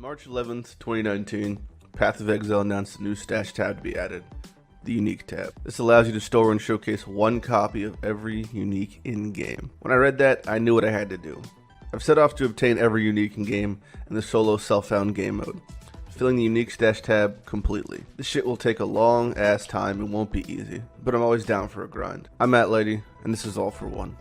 March 11th, 2019, Path of Exile announced a new stash tab to be added, the Unique tab. This allows you to store and showcase one copy of every unique in-game. When I read that, I knew what I had to do. I've set off to obtain every unique in-game in the solo self-found game mode, filling the Unique stash tab completely. This shit will take a long ass time and won't be easy, but I'm always down for a grind. I'm Lighty, and this is All for One.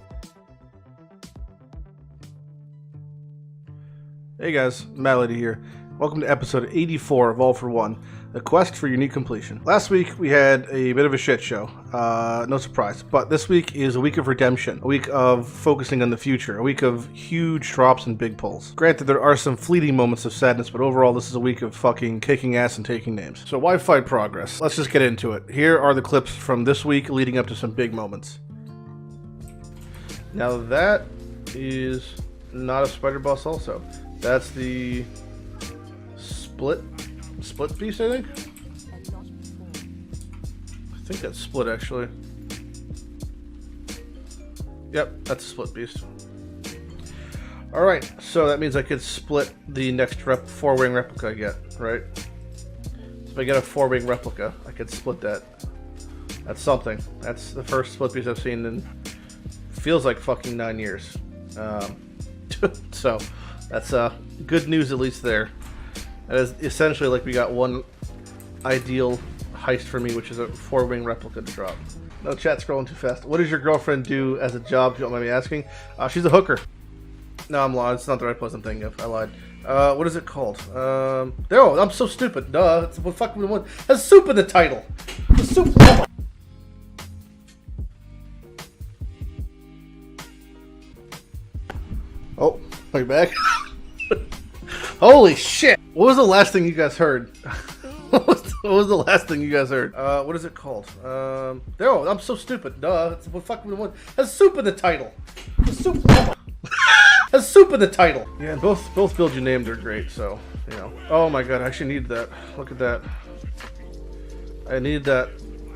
Hey guys, Lighty here. Welcome to episode 84 of All for One, the quest for unique completion. Last week we had a bit of a shit show, no surprise, but this week is a week of redemption, a week of focusing on the future, a week of huge drops and big pulls. Granted, there are some fleeting moments of sadness, but overall this is a week of fucking kicking ass and taking names. So why fight progress? Let's just get into it. Here are the clips from this week leading up to some big moments. Now that is not a spider boss also. That's the split piece, I think that's split actually. Yep, that's a split piece. Alright, so that means I could split the next 4-wing replica I get, right? So if I get a 4-wing replica, I could split that. That's something. That's the first split piece I've seen in feels like fucking 9 years. So that's good news at least there. That is essentially like we got one ideal heist for me, which is a 4-wing replica to drop. No, chat scrolling too fast. What does your girlfriend do as a job, if you don't mind me asking? She's a hooker. No, I'm lying. It's not the right place I'm thinking of. I lied. What is it called? Oh, I'm so stupid. Duh. It's what fucking one has soup in the title. The soup. Oh. Oh, are you back? Holy shit! What was the last thing you guys heard? What was the last thing you guys heard? What is it called? Oh, I'm so stupid. Duh. It's what fucking one has soup in the title. The soup. Oh. Has soup in the title. Yeah, and both builds you named are great. So you know. Oh my god, I actually need that. Look at that. I need that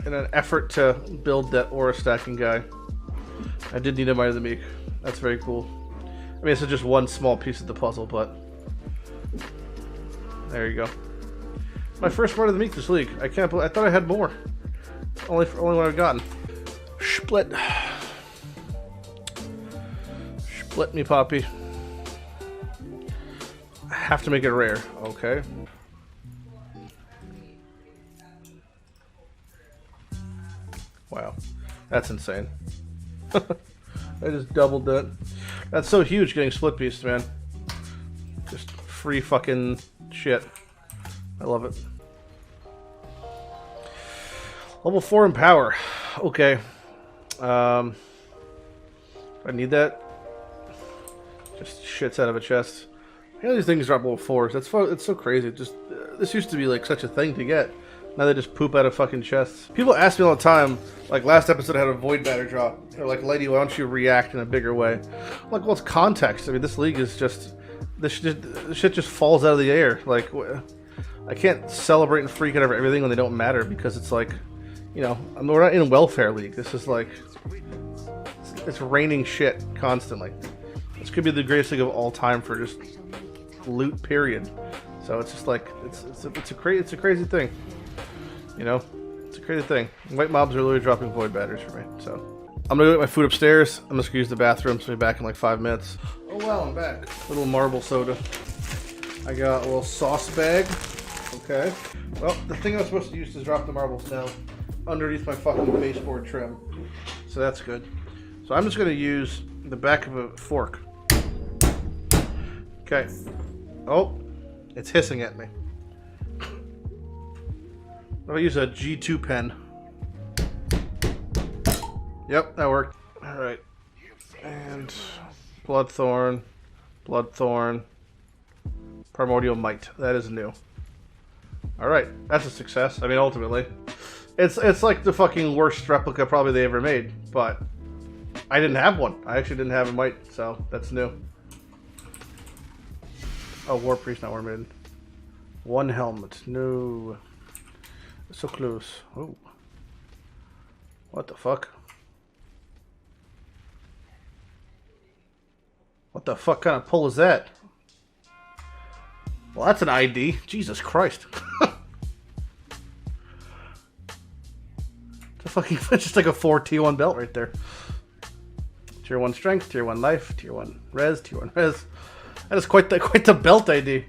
in an effort to build that aura stacking guy. I did need a Might of the Meek. That's very cool. I mean, it's just one small piece of the puzzle, but there you go. My first Might of the Meek this league. I can't believe. I thought I had more. Only one I've gotten. Split. Split me, Poppy. I have to make it rare. Okay. Wow, that's insane. I just doubled that. That's so huge getting split piece, man. Just free fucking shit. I love it. Level 4 in power. Okay. I need that. Just shits out of a chest. You know, these things drop level 4s. That's it's so crazy. Just this used to be like such a thing to get. Now they just poop out of fucking chests. People ask me all the time, like last episode I had a void batter drop. They're like, Lady, why don't you react in a bigger way? I'm like, well, it's context. I mean, this league is just, this shit just falls out of the air. Like, I can't celebrate and freak out over everything when they don't matter because it's like, you know, we're not in welfare league. This is like, it's raining shit constantly. This could be the greatest league of all time for just loot, period. So it's just like, it's a crazy thing. You know, it's a crazy thing. White mobs are literally dropping void batters for me. So I'm gonna go get my food upstairs. I'm just gonna use the bathroom. So I'll be back in like 5 minutes. Oh wow, I'm back. Little marble soda. I got a little sauce bag. Okay. Well, the thing I was supposed to use to drop the marbles down underneath my fucking baseboard trim. So that's good. So I'm just gonna use the back of a fork. Okay. Oh, it's hissing at me. I'll use a G2 pen. Yep, that worked. Alright. And Bloodthorn. Primordial Might. That is new. Alright, that's a success. I mean, ultimately. It's like the fucking worst replica probably they ever made, but I didn't have one. I actually didn't have a Might, so that's new. Oh, War Priest, not War Maiden. One helmet. No. So close. Oh. What the fuck? What the fuck kind of pull is that? Well, that's an ID. Jesus Christ. It's just like a 4 T1 belt right there. Tier 1 strength, tier 1 life, tier 1 res, tier 1 res. That is quite the belt ID.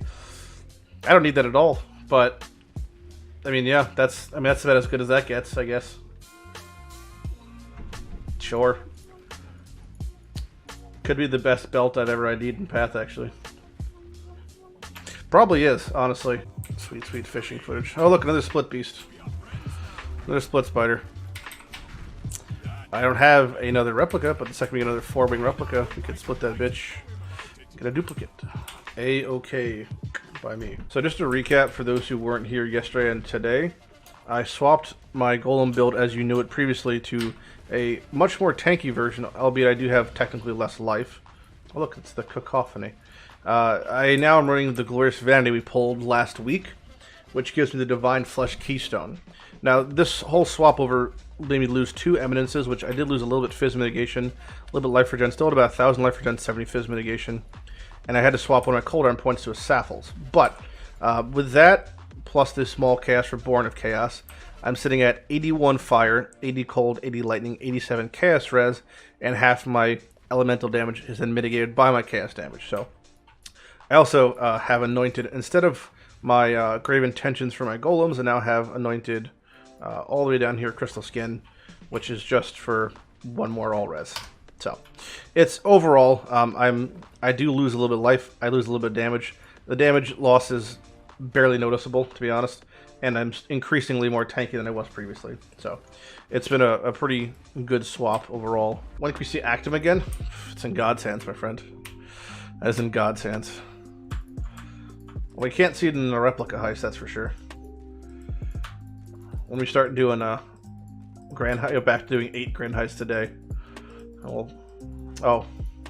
I don't need that at all, but I mean, yeah, that's about as good as that gets, I guess. Sure. Could be the best belt I've ever ID'd in Path, actually. Probably is, honestly. Sweet, sweet fishing footage. Oh, look, another split beast. Another split spider. I don't have another replica, but the second we get another 4-wing replica, we could split that bitch. Get a duplicate. A-okay by me. So just to recap for those who weren't here yesterday and today, I swapped my golem build as you knew it previously to a much more tanky version, albeit I do have technically less life. Oh look, it's the cacophony. I now am running the Glorious Vanity we pulled last week, which gives me the Divine Flesh Keystone. Now, this whole swap over made me lose 2 eminences, which I did lose a little bit Fizz mitigation, a little bit life regen, still at about 1,000 life regen, 70 Fizz mitigation, and I had to swap one of my cold arm points to a Saffles. But with that, plus this small Chaos Reborn of Chaos, I'm sitting at 81 fire, 80 cold, 80 lightning, 87 chaos res, and half my elemental damage is then mitigated by my chaos damage. So I also have anointed, instead of my grave intentions for my golems, I now have anointed all the way down here crystal skin, which is just for 1 more all res. So it's overall, I do lose a little bit of life, I lose a little bit of damage. The damage loss is barely noticeable, to be honest, and I'm increasingly more tanky than I was previously. So it's been a pretty good swap overall. When can we see Actum again? It's in God's hands, my friend. That is in God's hands. We can't see it in a replica heist, that's for sure. When we start doing grand heist, back to doing 8 grand heists today. Oh,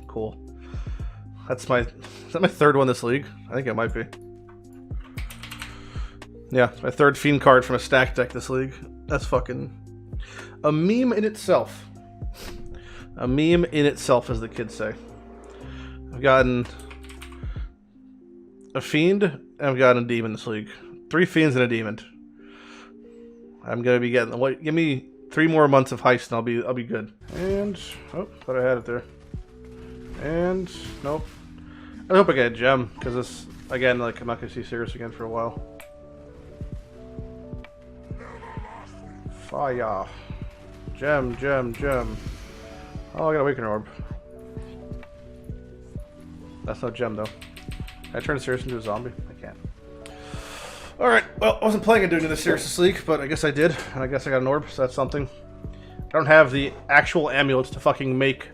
cool. Is that my 3rd one this league? I think it might be. Yeah, it's my 3rd Fiend card from a stack deck this league. That's fucking a meme in itself. A meme in itself, as the kids say. I've gotten a Fiend, and I've gotten a Demon this league. 3 Fiends and a Demon. I'm gonna be getting. Give me 3 more months of heist, and I'll be good. And oh, thought I had it there. And nope. I hope I get a gem, because this again, like, I'm not gonna see Sirius again for a while. Fire. Gem, gem, gem. Oh, I got a Awakening Orb. That's not gem, though. Can I turn Sirius into a zombie? I can't. Alright, well, I wasn't planning on doing this Sirius this league, but I guess I did, and I guess I got an orb, so that's something. I don't have the actual amulets to fucking make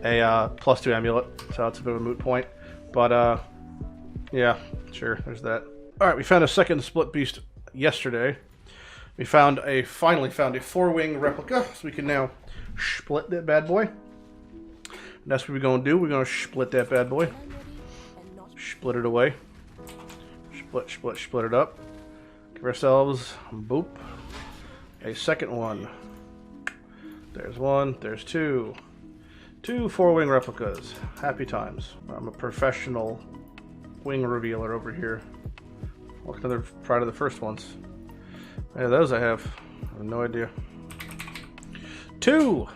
a +2 amulet, so it's a bit of a moot point. But, yeah, sure, there's that. Alright, we found a second split beast yesterday. We finally found a 4-wing replica, so we can now split that bad boy. And that's what we're going to do. We're going to split that bad boy. Split it away. Split it up. Give ourselves, boop, a second one. There's 1, there's 2. 2 4-wing replicas. Happy times. I'm a professional wing revealer over here. Look, another pride of the first ones. Yeah, those I have no idea. 2!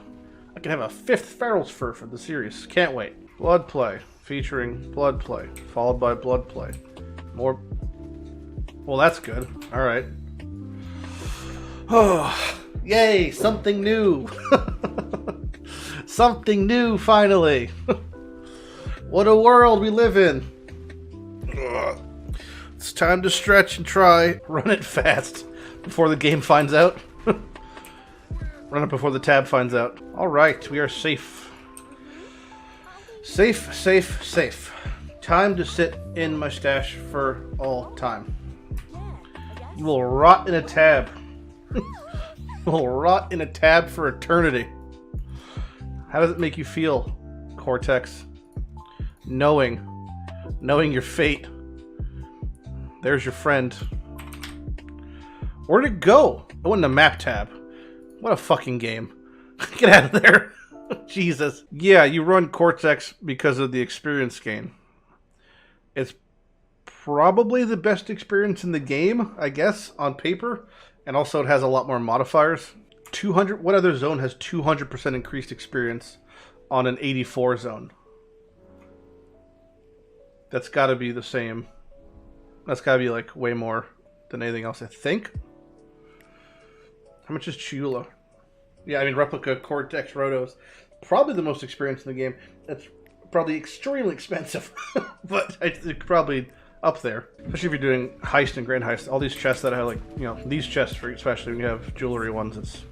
I can have a 5th Feral's Fur for the series. Can't wait. Blood Play. Featuring Blood Play. Followed by Blood Play. More. Well, that's good. Alright. Oh, yay! Something new! Something new, finally! What a world we live in! Ugh. It's time to stretch and try. Run it fast before the game finds out. Run it before the tab finds out. Alright, we are safe. Safe, safe, safe. Time to sit in my stash for all time. You will rot in a tab. You will rot in a tab for eternity. How does it make you feel, Cortex? Knowing your fate. There's your friend. Where'd it go? It went in the map tab. What a fucking game. Get out of there. Jesus. Yeah, you run Cortex because of the experience gain. It's probably the best experience in the game, I guess, on paper. And also it has a lot more modifiers. 200. What other zone has 200% increased experience on an 84 zone? That's got to be the same. That's got to be like way more than anything else, I think. How much is Chula? Yeah, I mean, Replica Cortex Rotos. Probably the most experience in the game. It's probably extremely expensive, but it's probably up there. Especially if you're doing Heist and Grand Heist. All these chests that have, like, you know, these chests, for, especially when you have jewelry ones,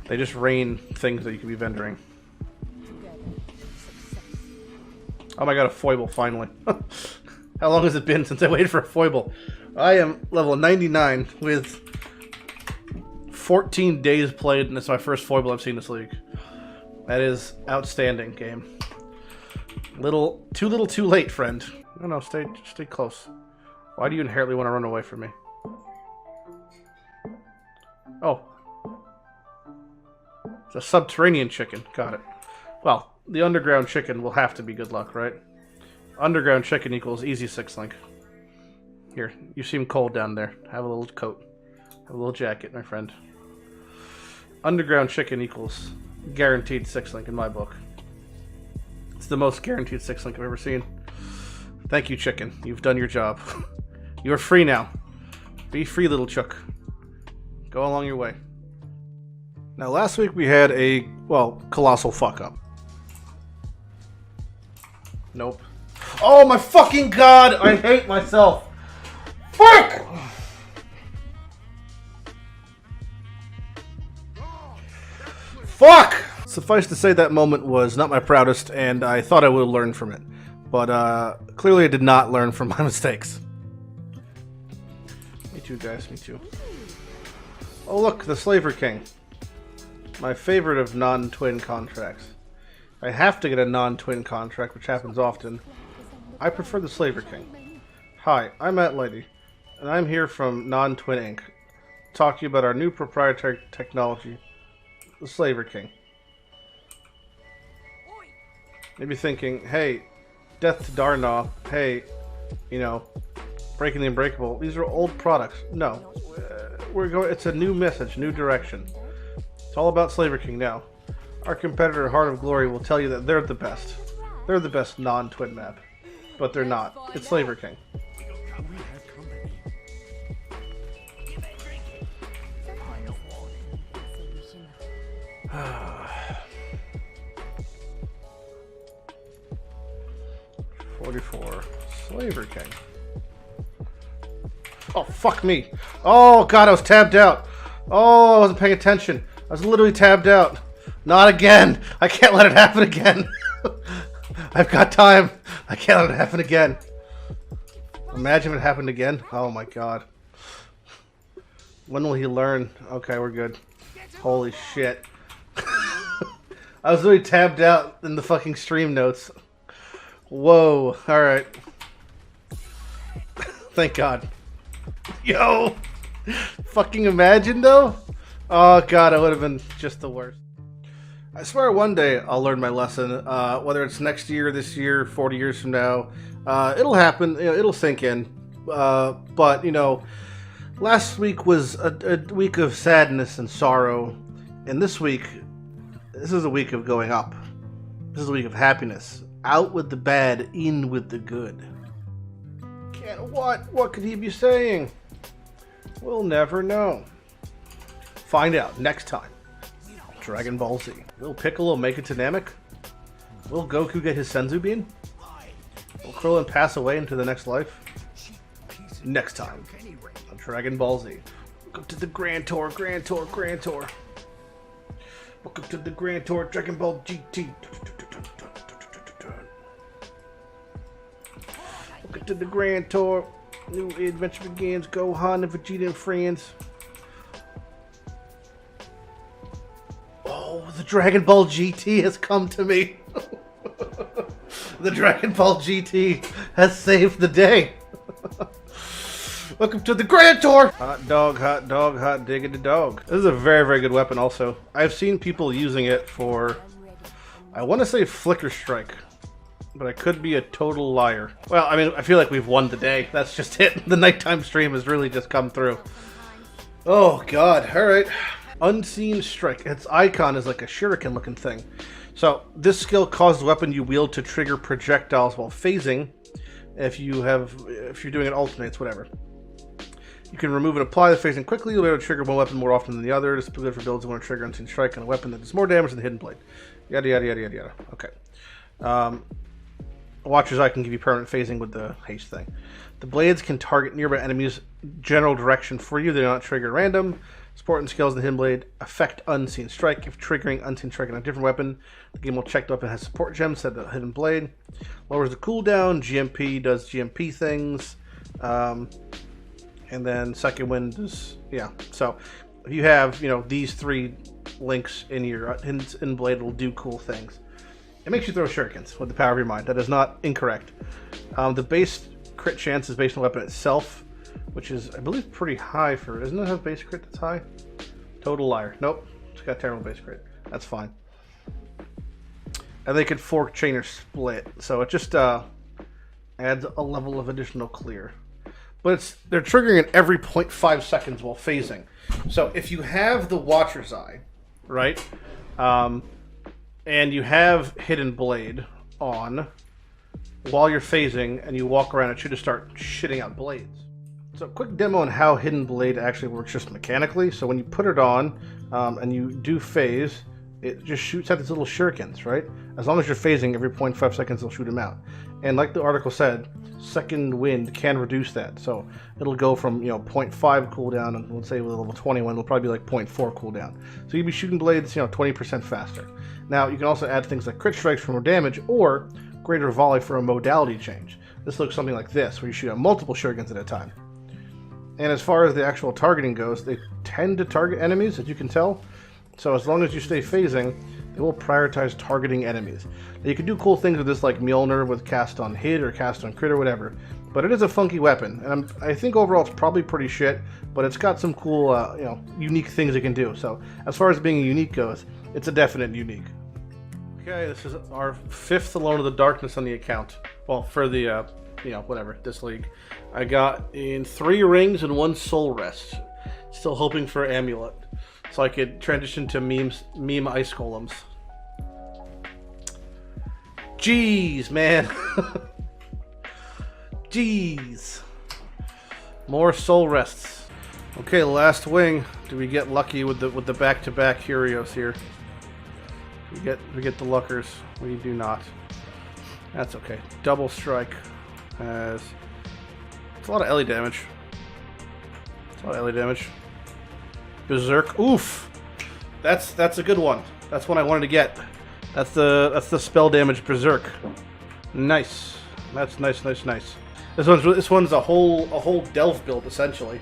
they just rain things that you can be vendoring. Oh my god, a foible, finally. How long has it been since I waited for a foible? I am level 99 with 14 days played, and it's my first foible I've seen this league. That is outstanding, game. Too little, too late, friend. No, stay close. Why do you inherently want to run away from me? Oh. It's a subterranean chicken. Got it. Well, the underground chicken will have to be good luck, right? Underground chicken equals easy 6-link. Here, you seem cold down there. Have a little coat. Have a little jacket, my friend. Underground chicken equals guaranteed 6-link in my book. It's the most guaranteed 6-link I've ever seen. Thank you, chicken. You've done your job. You are free now. Be free, little chook. Go along your way. Now, last week we had a, well, colossal fuck-up. Nope. Oh my fucking god! I hate myself! Fuck! Fuck! Suffice to say, that moment was not my proudest, and I thought I would have learned from it. But, clearly I did not learn from my mistakes. Me too, guys, me too. Oh look, the Slaver King. My favorite of non-twin contracts. I have to get a non-twin contract, which happens often. I prefer the Slaver King. Hi, I'm Lighty, and I'm here from Non-Twin Inc. to talk to you about our new proprietary technology, the Slaver King. Maybe thinking, hey, Death to Darnaw, hey, you know, Breaking the Unbreakable, these are old products. No, it's a new message, new direction. It's all about Slaver King now. Our competitor, Heart of Glory, will tell you that they're the best. They're the best non-twin map. But they're not. It's Slaver King. $44. Slaver King. Oh, fuck me. Oh, God, I was tabbed out. Oh, I wasn't paying attention. I was literally tabbed out. Not again. I can't let it happen again. I've got time. I can't let it happen again. Imagine if it happened again. Oh my god. When will he learn? Okay, we're good. Holy shit. I was really tabbed out in the fucking stream notes. Whoa. Alright. Thank god. Yo! Fucking imagine though? Oh god, it would have been just the worst. I swear one day I'll learn my lesson, whether it's next year, this year, 40 years from now. It'll happen, you know, it'll sink in. But, you know, last week was a week of sadness and sorrow. And this week, this is a week of going up. This is a week of happiness. Out with the bad, in with the good. What could he be saying? We'll never know. Find out next time. Dragon Ball Z. Will Piccolo make it to Namek? Will Goku get his Senzu Bean? Will Krillin pass away into the next life? Next time on Dragon Ball Z. Welcome to the Grand Tour, Grand Tour, Grand Tour. Welcome to the Grand Tour, Dragon Ball GT. Welcome to the Grand Tour. New adventure begins. Gohan and Vegeta and friends. Oh, the Dragon Ball GT has come to me. The Dragon Ball GT has saved the day. Welcome to the Grand Tour! Hot dog, hot diggity dog. This is a very, very good weapon also. I've seen people using it for, I want to say Flicker Strike. but I could be a total liar. Well, I mean, I feel like we've won the day. That's just it. The nighttime stream has really just come through. Oh, God. All right. Unseen Strike. Its icon is like a shuriken-looking thing. So, this skill causes the weapon you wield to trigger projectiles while phasing. If you're doing it alternates, whatever. You can remove and apply the phasing quickly. You'll be able to trigger one weapon more often than the other. This is good for builds that want to trigger Unseen Strike on a weapon that does more damage than the Hidden Blade. Yada, yada, yada, yada, yada. Okay. Watcher's Eye can give you permanent phasing with the haste thing. The blades can target nearby enemies' general direction for you. They do not trigger random. Support and skills in the Hidden Blade affect Unseen Strike. If triggering Unseen Strike on a different weapon, the game will check the weapon has support gems set to the Hidden Blade. Lowers the cooldown. GMP does GMP things. And then Second Wind is, yeah. So if you have, these 3 links in your Hidden Blade, will do cool things. It makes you throw shurikens with the power of your mind. That is not incorrect. The base crit chance is based on the weapon itself, which is, I believe, pretty high for... Isn't it a base crit that's high? Total liar. Nope. It's got terrible base crit. That's fine. And they could fork, chain, or split. So it just adds a level of additional clear. But they're triggering it every 0.5 seconds while phasing. So if you have the Watcher's Eye, right, and you have Hidden Blade on while you're phasing and you walk around, it should just start shitting out blades. So a quick demo on how Hidden Blade actually works just mechanically. So when you put it on and you do phase, it just shoots out these little shurikens, right? As long as you're phasing, every 0.5 seconds it'll shoot them out. And like the article said, Second Wind can reduce that. So it'll go from 0.5 cooldown, and let's say with level 21, it'll probably be like 0.4 cooldown. So you'll be shooting blades 20% faster. Now you can also add things like crit strikes for more damage, or greater volley for a modality change. This looks something like this, where you shoot out multiple shurikens at a time. And as far as the actual targeting goes, they tend to target enemies, as you can tell. So as long as you stay phasing, they will prioritize targeting enemies. Now, you can do cool things with this, like Mjolnir with cast on hit or cast on crit or whatever. But it is a funky weapon, and I think overall it's probably pretty shit. But it's got some cool, unique things it can do. So as far as being unique goes, it's a definite unique. Okay, this is our 5th Alone in the Darkness on the account. Well, for the this league. I got in 3 rings and 1 soul rest. Still hoping for Amulet, so I could transition to meme ice golems. Jeez, man. Jeez. More soul rests. Okay, last wing. Do we get lucky with the back-to-back heroes here? We get the luckers. We do not. That's okay. Double strike has... It's a lot of LE damage. It's a lot of LE damage. Berserk. Oof! That's a good one. That's one I wanted to get. That's the spell damage Berserk. Nice. That's nice. This one's a whole Delve build essentially.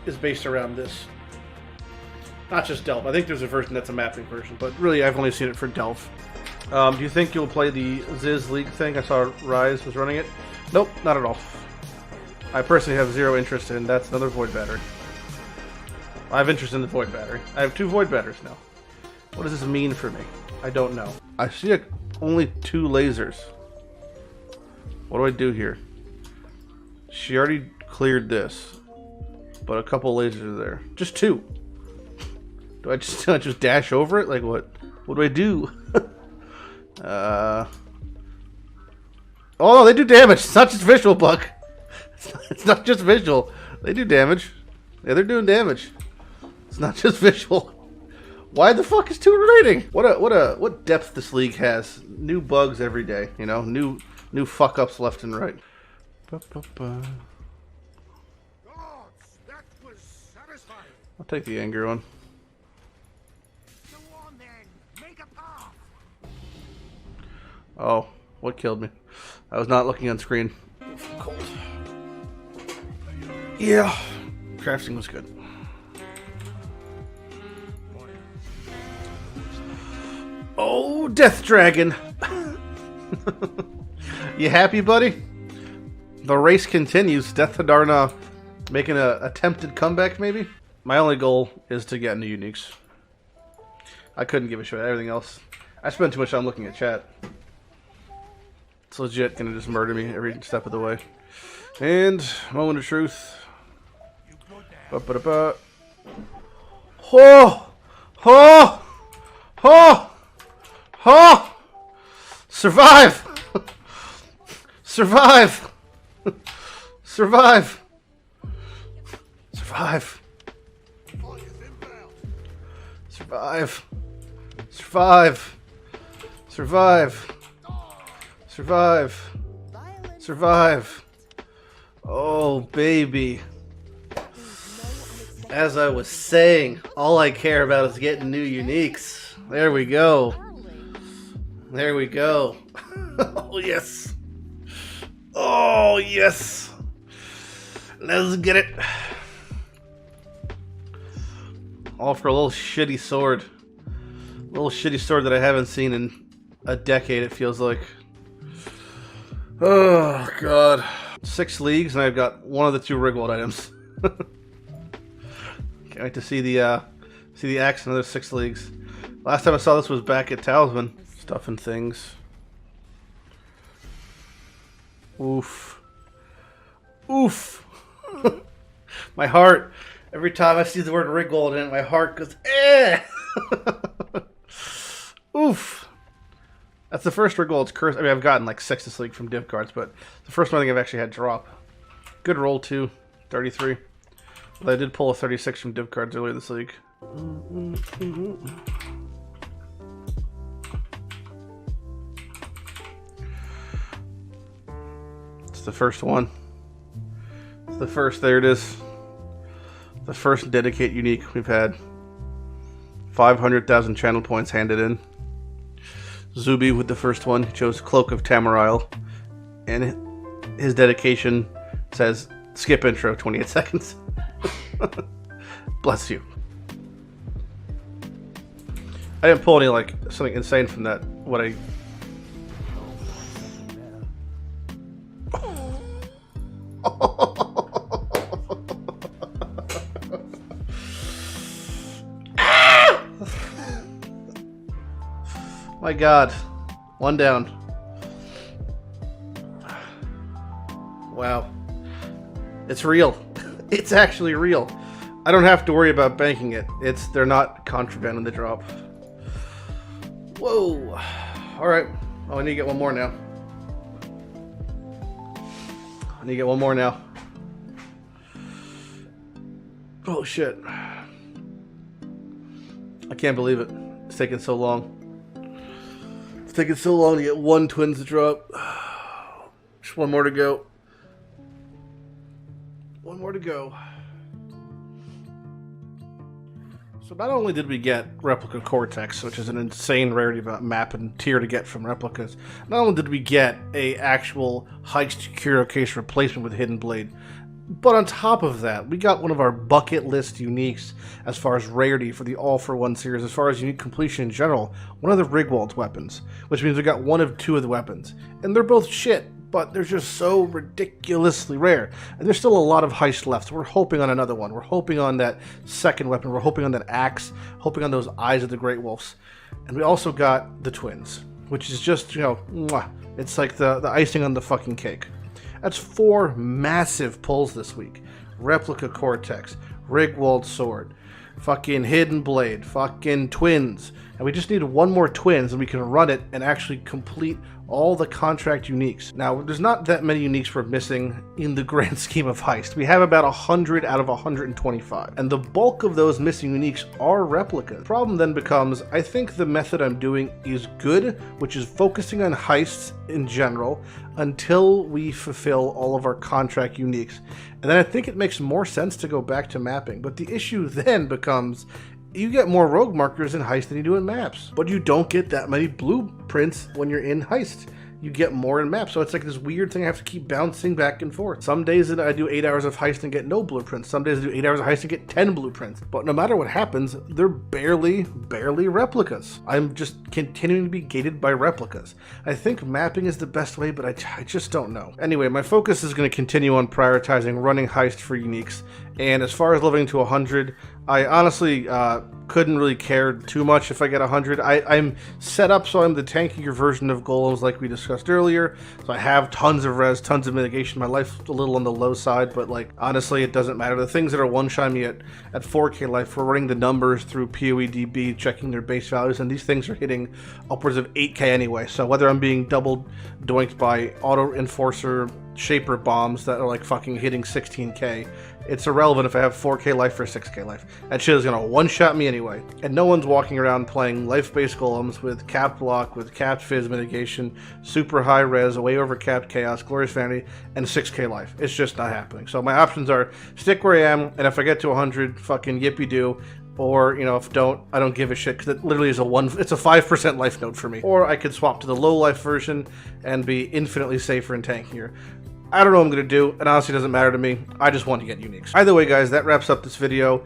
Is based around this. Not just Delve. I think there's a version that's a mapping version, but really I've only seen it for Delve. Do you think you'll play the Ziz League thing? I saw Rise was running it. Nope, not at all. I personally have 0 interest in. That's another Void Battery. I have interest in the Void Battery. I have 2 Void Batteries now. What does this mean for me? I don't know. I see only 2 lasers. What do I do here? She already cleared this, but a couple lasers are there. Just 2. Do I just dash over it? Like what? What do I do? Oh no, they do damage. It's not just visual, Buck. It's not just visual. They do damage. Yeah, they're doing damage. It's not just visual. Why the fuck is 2 rating? What depth this league has. New bugs every day. New fuck ups left and right. I'll take the anger one. Oh, what killed me? I was not looking on screen. Cold. Yeah, crafting was good. Oh, Death Dragon! You happy, buddy? The race continues. Death Hadarna making an attempted comeback, maybe? My only goal is to get into uniques. I couldn't give a shit about everything else. I spent too much time looking at chat. It's legit gonna just murder me every step of the way. And moment of truth. Ba-ba-da-ba. Oh! Oh! Oh! Oh! Survive! Survive! Survive! Survive! Survive! Survive! Survive! Survive! Survive! Oh, baby. As I was saying, all I care about is getting new uniques. There we go. There we go. Oh, yes. Oh, yes. Let's get it. All for a little shitty sword. A little shitty sword that I haven't seen in a decade, it feels like. Oh, God. 6 leagues, and I've got one of the 2 Rigwald items. Can't wait to see the axe in another 6 leagues. Last time I saw this was back at Talisman. Stuff and things. Oof. Oof. My heart. Every time I see the word Rigwald in it, my heart goes, eh! Oof. That's the first Rigwald's curse. I mean, I've gotten like 6 this league from div cards, but the first one I think I've actually had drop. Good roll, too. 33. But I did pull a 36 from div cards earlier this league. It's the first one. It's the first, there it is. The first dedicate unique we've had. 500,000 channel points handed in. Zuby with the first one. He chose Cloak of Tamarile. And his dedication says, skip intro, 28 seconds. Bless you. I didn't pull any, like, something insane from that. What I... My God. 1 down. Wow. It's real. It's actually real. I don't have to worry about banking it. They're not contraband when they drop. Whoa. Alright. Oh, I need to get one more now. I need to get one more now. Oh, shit. I can't believe it. It's taking so long. It's taking so long to get 1 twins to drop. Just 1 more to go. 1 more to go. So not only did we get Replica Cortex, which is an insane rarity map and tier to get from replicas, not only did we get a actual Heist Curio Case replacement with Hidden Blade, but on top of that, we got one of our bucket list uniques as far as rarity for the All-for-One series, as far as unique completion in general, one of the Rigwald's weapons, which means we got 1 of 2 of the weapons. And they're both shit, but they're just so ridiculously rare. And there's still a lot of Heist left, so we're hoping on another one. We're hoping on that second weapon, we're hoping on that axe, hoping on those eyes of the Great Wolves. And we also got the twins, which is just, you know, mwah. It's like the icing on the fucking cake. That's 4 massive pulls this week. Replica Cortex, Rigwald Sword, fucking Hidden Blade, fucking twins. And we just need 1 more twins and we can run it and actually complete all the contract uniques. Now, there's not that many uniques we're missing in the grand scheme of Heist. We have about 100 out of 125. And the bulk of those missing uniques are replicas. The problem then becomes, I think the method I'm doing is good, which is focusing on heists in general until we fulfill all of our contract uniques. And then I think it makes more sense to go back to mapping. But the issue then becomes, you get more rogue markers in Heist than you do in maps, but you don't get that many blueprints when you're in Heist. You get more in maps, so it's like this weird thing I have to keep bouncing back and forth. Some days I do 8 hours of Heist and get no blueprints. Some days I do 8 hours of Heist and get 10 blueprints. But no matter what happens, they're barely replicas. I'm just continuing to be gated by replicas. I think mapping is the best way, but I just don't know. Anyway, my focus is going to continue on prioritizing running Heist for uniques And as far as living to 100, I honestly couldn't really care too much if I get 100. I'm set up so I'm the tankier version of golems like we discussed earlier. So I have tons of res, tons of mitigation. My life's a little on the low side, but like honestly, it doesn't matter. The things that are one-shot me at 4K life, we're running the numbers through PoEDB, checking their base values, and these things are hitting upwards of 8K anyway. So whether I'm being double doinked by auto enforcer shaper bombs that are like fucking hitting 16K, it's irrelevant if I have 4K life or 6K life. That shit is gonna one-shot me anyway. And no one's walking around playing life-based golems with capped block, with capped fizz mitigation, super high res, way over capped chaos, glorious vanity, and 6K life. It's just not happening. So my options are stick where I am, and if I get to 100, fucking yippee-doo. Or, you know, if I don't give a shit, because it literally is it's a 5% life note for me. Or I could swap to the low life version and be infinitely safer and tankier. I don't know what I'm going to do, and honestly it doesn't matter to me. I just want to get uniques. Either way, guys, that wraps up this video.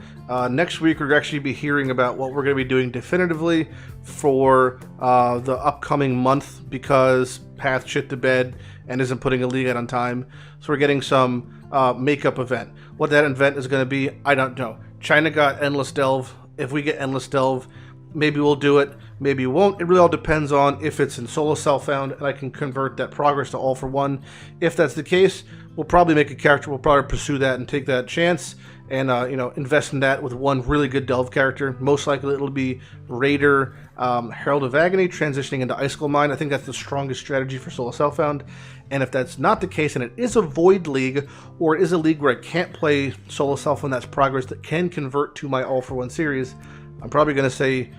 Next week, we're actually be hearing about what we're going to be doing definitively for the upcoming month, because Path shit the bed and isn't putting a league out on time. So we're getting some makeup event. What that event is going to be, I don't know. China got Endless Delve. If we get Endless Delve, maybe we'll do it, maybe we won't. It really all depends on if it's in solo self-found and I can convert that progress to all for one. If that's the case, we'll probably make a character. We'll probably pursue that and take that chance and you know, invest in that with one really good Delve character. Most likely it'll be Raider, Herald of Agony transitioning into Icicle Mine. I think that's the strongest strategy for solo self-found. And if that's not the case, and it is a void league, or it is a league where I can't play solo self-found that's progress that can convert to my all for one series, I'm probably going to say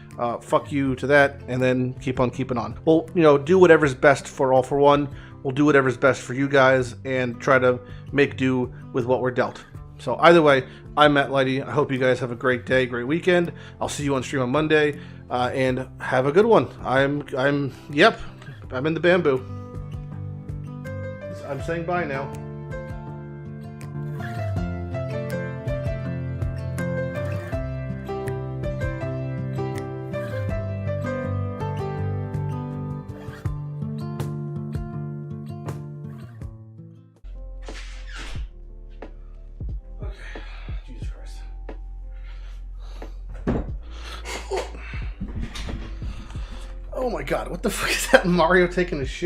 fuck you to that and then keep on keeping on. We'll, you know, do whatever's best for all for one. We'll do whatever's best for you guys and try to make do with what we're dealt. So either way, I'm Matt Lighty. I hope you guys have a great day, great weekend. I'll see you on stream on Monday, and have a good one. I'm in the bamboo. I'm saying bye now. Oh my god, what the fuck is that? Mario taking a shit?